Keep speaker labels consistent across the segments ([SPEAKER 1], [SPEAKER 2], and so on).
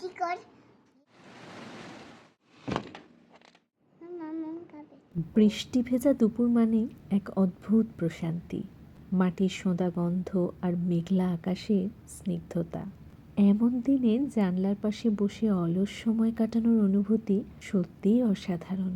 [SPEAKER 1] পুষ্টিকর
[SPEAKER 2] বৃষ্টি ভেজা দুপুর মানে এক অদ্ভুত প্রশান্তি, মাটির সোঁদা গন্ধ আর মেঘলা আকাশের স্নিগ্ধতা। এমন দিনে জানলার পাশে বসে অলস সময় কাটানোর অনুভূতি সত্যিই অসাধারণ।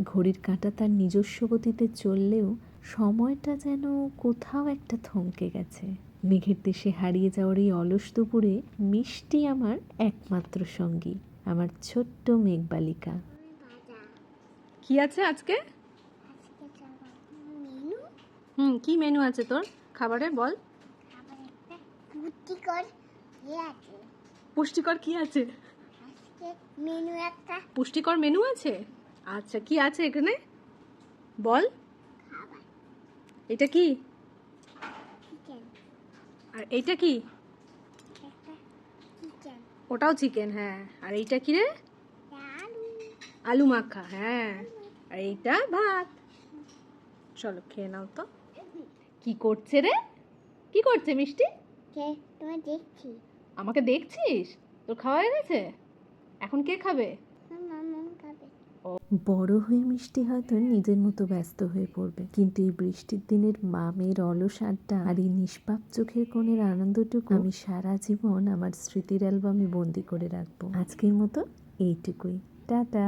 [SPEAKER 2] ঘড়ির কাঁটা তার নিজস্ব গতিতে চললেও সময়টা যেন কোথাও একটা থমকে গেছে। মেঘের দেশে হারিয়ে যাওয়ার এই অলস দুপুরে মিষ্টি আমার একমাত্র সঙ্গী, আমার ছোট্ট মেঘবালিকা।
[SPEAKER 3] কি আছে আজকে?
[SPEAKER 1] মেনু
[SPEAKER 3] কি মেনু আছে তোর খাবারে বল?
[SPEAKER 1] খাবার একটা পুষ্টিকর আছে
[SPEAKER 3] পুষ্টিকর কি আছে?
[SPEAKER 1] আজকে মেনু একটা
[SPEAKER 3] পুষ্টিকর মেনু আছে। আচ্ছা, কি আছে এখানে বল?
[SPEAKER 1] খাবার
[SPEAKER 3] এটা কি
[SPEAKER 1] চিকেন
[SPEAKER 3] আর এইটা কি?
[SPEAKER 1] একটা চিকেন
[SPEAKER 3] ওটাও চিকেন, হ্যাঁ। আর এইটা কি রে?
[SPEAKER 1] আলু
[SPEAKER 3] আলু মাখা, হ্যাঁ। আর এইটা ভাত। চলো খেয়ে নাও তো। কি করছে রে? কি করছে মিষ্টি?
[SPEAKER 1] কে তোমার দেখছি
[SPEAKER 3] আমাকে দেখছিস? তোর খাওয়া হয়ে গেছে? এখন কে খাবে?
[SPEAKER 1] মামা খাবে
[SPEAKER 2] বড় হয়ে মিষ্টি হয়তো নিজের মতো ব্যস্ত হয়ে পড়বে, কিন্তু এই বৃষ্টির দিনের মামের অলস আড্ডা আর এই নিষ্পাপ চোখের কোণের আনন্দটুকু আমি সারা জীবন আমার স্মৃতির অ্যালবামে বন্দি করে রাখবো। আজকের মতো এইটুকুই, টাটা।